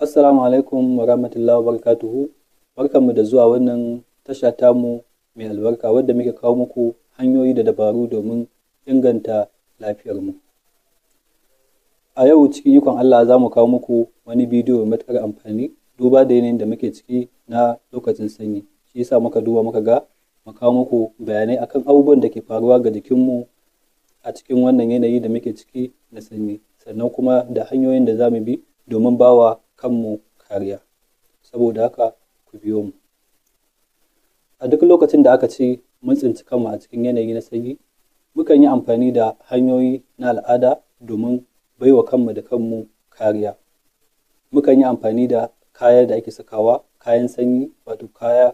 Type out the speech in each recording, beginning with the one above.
Assalamu alaikum wa rahmatullahi wa barakatuhu. Barkanmu da zuwa wannan tasha tamu mai albarka wadda muke kawo muku hanyoyi da dabaru domin inganta lafiyarmu. A yau cikin ikon Allah za mu kawo muku wani bidiyo mai matuƙar amfani duba da yanayin da muke ciki na lokacin sanyi. Shi yasa muka duba muka ga mu kawo muku bayanai akan abubuwan da ke faruwa ga jikinmu a cikin wannan yanayi da muke ciki na sanyi, sannan kuma da hanyoyin da za mu bi domin bawa kanmu kariya. Saboda haka ku biyo mu. A duk lokacin da aka ce mun tsinci kanmu a cikin yanayi na sanyi, mukan yi amfani da hanyoyi na al'ada domin baiwa kanmu da kanmu kariya. Mukan yi amfani da kaya da ake sakawa, kayan sanyi, wato kaya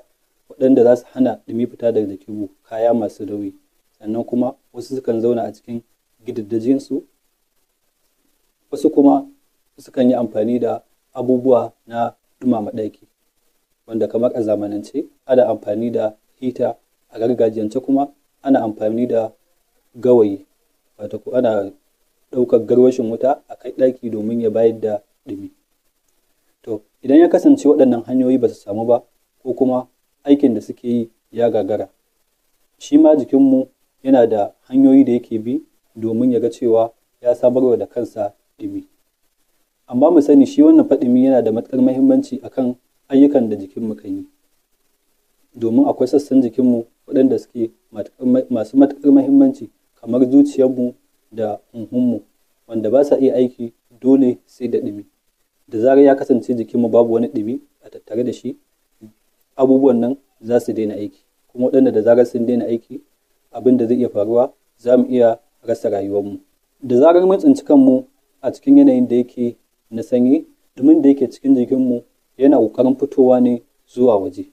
waɗanda za su hana ɗumi fita daga jikinmu, kaya masu nauyi. Sannan kuma wasu sukan zauna a cikin gidaddajinsu, wasu kuma sukan yi amfani da abubuwa na ɗumama ɗaki, wanda kamar a zamanance ana amfani da hita, a gargajiyance kuma ana amfani da gawayi, wato ko ana ɗaukar garwashin wuta a kai ɗaki domin ya bayar da ɗumi. To idan ya kasance waɗannan hanyoyi ba su samu ba, ko kuma aikin da suke yi ya gagara, shi ma jikinmu yana da hanyoyi da yake bi domin ya ga cewa ya samarwa da kansa ɗumi. Amma mu sani shi wannan ɗumi yana da matuƙar muhimmanci akan ayyukan da jikinmu kan yi, domin akwai sassan jikinmu waɗanda suke masu matuƙar muhimmanci kamar zuciyarmu da hunhunmu, wanda ba sa iya aiki dole sai da ɗumi. Da zarar ya kasance jikinmu babu wani ɗumi a tattare da shi, abubuwan nan za su daina aiki, kuma waɗanda da zarar sun daina aiki, abin da zai iya faruwa za mu iya rasa rayuwarmu. Da zarar mun tsinci kanmu a cikin yanayin da yake na sanyi, ɗumin da yake cikin jikinmu yana ƙoƙarin fitowa ne zuwa waje,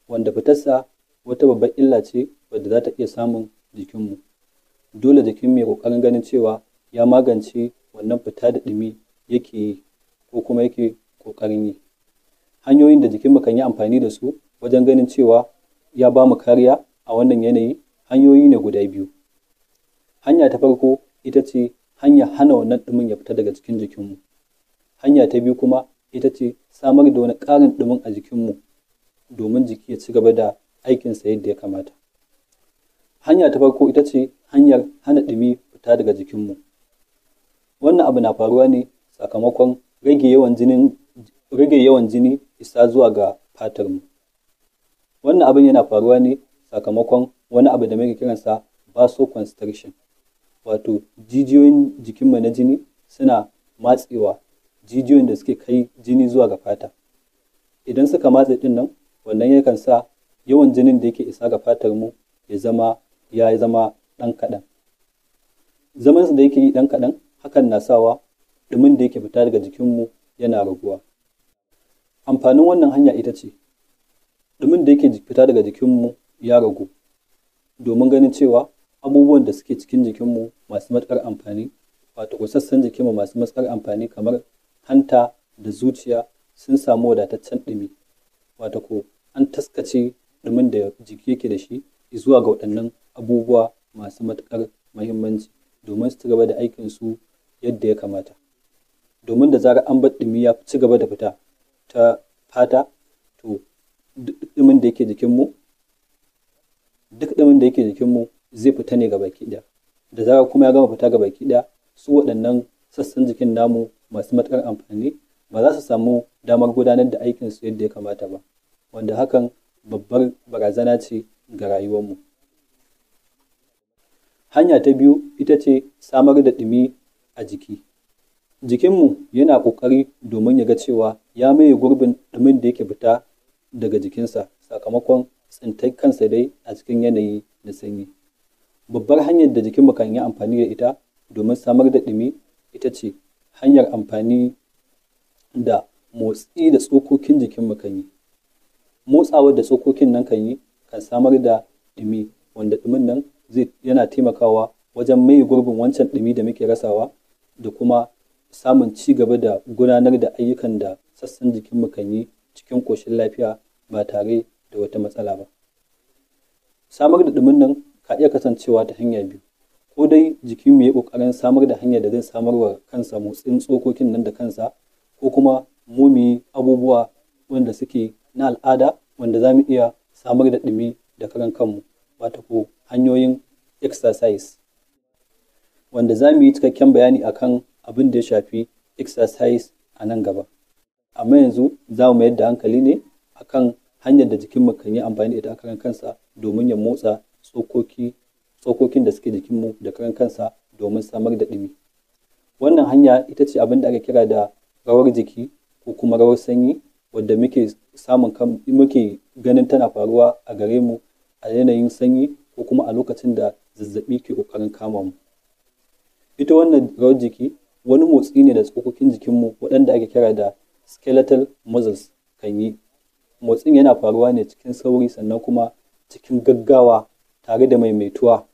wanda fitarsa wata babbar illa ce wadda za ta iya samun jikinmu. Dole jikinmu ya ƙoƙarin ganin cewa ya magance wannan fita da ɗumi yake yi ko kuma yake ƙoƙarin yi. Hanyoyin da jikinmu kan yi amfani da su wajen ganin cewa ya ba mu kariya a wannan yanayi, hanyoyi ne guda biyu. Hanya ta farko ita ce hanyar hana wannan ɗumin ya fita daga cikin jikinmu. Hanya ta biyu kuma ita ce samar da wani ƙarin ɗumin a jikinmu domin jiki ya ci gaba da aikinsa yadda ya kamata. Hanya ta farko ita ce hanyar hana ɗumi fita daga jikinmu. Wannan abu na faruwa ne sakamakon rage yawan jini isa zuwa ga fatarmu. Wannan abin yana faruwa ne sakamakon wani abu da muke kiransa vasoconstriction, wato jijiyoyin jikinmu na jini suna matsewa jijiyoyin da suke kai jini zuwa ga fata. Idan suka matse ɗin nan, wannan yakan sa yawan jinin da yake isa ga fatarmu ya zama ɗan kaɗan. Zamansa da yake yi ɗan kaɗan, hakan na sawa ɗumin da yake fita daga jikinmu yana raguwa. Amfanin wannan hanya ita ce, ɗumin da yake fita daga jikinmu ya ragu, domin ganin cewa abubuwan da suke cikin jikinmu masu matuƙar amfani, wato sassan jikinmu masu matuƙar amfani kamar hanta da zuciya sun samu wadataccen ɗumi, wato ko an taskace ɗumin da jiki yake da shi zuwa ga waɗannan abubuwa masu matuƙar muhimmanci domin su ci gaba da aikinsu yadda ya kamata. Domin da zarar an bar ɗumi ya ci gaba da fita ta fata, to duk ɗumin da yake jikinmu zai fita ne gabaki ɗaya. Da zarar kuma ya gama fita gabaki ɗaya, su waɗannan sassan jikin namu masu matuƙar amfani ba za su samu damar gudanar da aikinsu yadda ya kamata ba, wanda hakan babbar barazana ce ga rayuwarmu. Hanya ta biyu ita ce samar da ɗumi a jiki. Jikinmu yana ƙoƙari domin ya ga cewa ya maye gurbin ɗumin da yake fita daga jikinsa sakamakon tsintar kansa dai a cikin yanayi na sanyi. Babbar hanyar da jikinmu kan yi amfani da ita domin samar da ɗumi ita ce hanyar amfani da motsi da tsokokin jikinmu kan yi. Motsawar da tsokokin nan kan yi kan samar da ɗumi, wanda ɗumin nan yana taimakawa wajen maye gurbin wancan ɗumi da muke rasawa da kuma samun ci gaba da gudanar da ayyukan da sassan jikinmu kan yi cikin ƙoshin lafiya ba tare da wata matsala ba. Samar da ɗumin nan ka iya kasancewa ta hanya biyu, ko dai jikinmu ya ƙoƙarin samar da hanyar da zai samar wa kansa motsin tsokokin nan da kansa, ko kuma mu yi abubuwa wanda suke na al'ada wanda za mu iya samar da ɗumi da karan kanmu, wato ko hanyoyin exercise, wanda za mu yi cikakken bayani akan abin da ya shafi exercise a nan gaba. Amma yanzu za mu mayar da hankali ne akan hanyar da jikinmu kan yi amfani da ita a karan kansa domin ya motsa tsokokin da suke jikinmu da karan kansa domin samar da ɗumi. Wannan hanya ita ce abin da aka kira da rawar jiki ko kuma rawar sanyi, wadda muke ganin tana faruwa a gare mu a yanayin sanyi ko kuma a lokacin da zazzaɓi ke ƙoƙarin kama mu. Ita wannan rawar jiki wani motsi ne da tsokokin jikinmu waɗanda ake kira da skeletal muscles kan yi. Motsin yana faruwa ne cikin sauri sannan kuma cikin gaggawa tare da maimaituwa.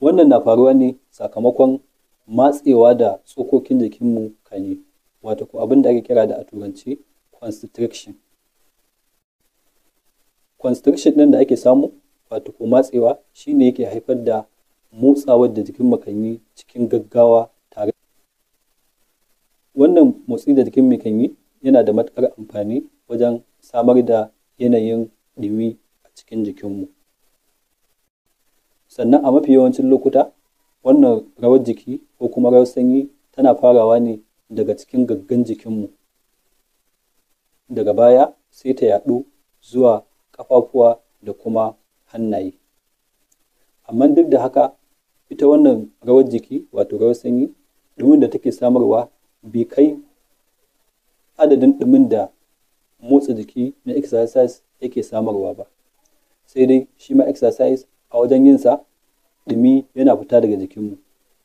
Wannan na faruwa ne sakamakon matsewa da tsokokin jikinmu kan yi, wato ko abin da ake kira da a turance constriction. Constriction ɗin da ake samu, wato ko matsewa, shine yake haifar da motsawar da jikinmu kan yi cikin gaggawa tare. Wannan motsi da jikinmu kan yi yana da matuƙar amfani wajen samar da yanayin ɗumi a cikin jikinmu. Sannan a mafi yawancin lokuta wannan rawar jiki ko kuma rawar sanyi tana farawa ne daga cikin gaggan jikinmu, daga baya sai ta yaɗu zuwa ƙafafuwa da kuma hannaye. Amma duk da haka ita wannan rawar jiki wato rawar sanyi, ɗumin da take samarwa bai kai adadin ɗumin da motsa jiki na exercise yake samarwa ba. Sai dai shi ma exercise a wajen yinsa ɗumi yana fita daga jikinmu.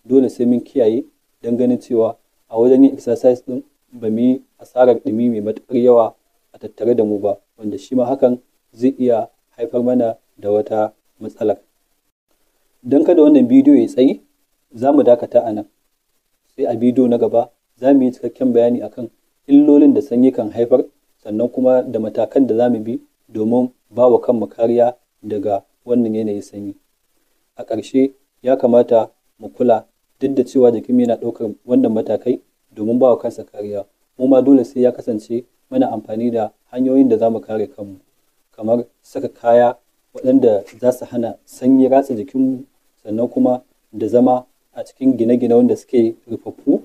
Dole sai mun kiyaye don ganin cewa a wajen yin exercise ɗin ba mu yi asarar ɗumi mai matuƙar yawa a tattare da mu ba, wanda shi ma hakan zai iya haifar mana da wata matsalar. Don kada wannan bidiyo ya tsayi, za mu dakata a nan. Sai a bidiyo na gaba za mu yi cikakken bayani akan illolin da sanyi kan haifar, sannan kuma da matakan da za mu bi domin ba wa kanmu kariya daga wannan yanayin sanyi. A ƙarshe ya kamata mu kula, duk da cewa jikinmu yana ɗaukar wannan matakai domin ba wa kansa kariya, mu ma dole sai ya kasance mana amfani da hanyoyin da za mu kare kanmu, kamar saka kaya waɗanda za su hana sanyi ratsa jikinmu, sannan kuma da zama a cikin gine-gine wanda suke rufaffu,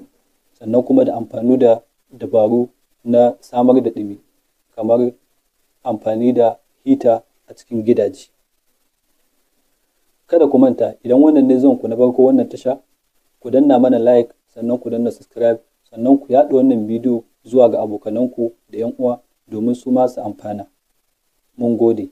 sannan kuma da amfani da dabaru na samar da ɗumi, kamar amfani da hita a cikin gidaje. Kada ku manta, idan wannan ne zuwanku na farko wannan tasha, ku danna mana like, sannan ku danna subscribe, sannan ku yaɗa wannan bidiyo zuwa ga abokananku da 'yan uwa domin su ma su amfana. Mun gode.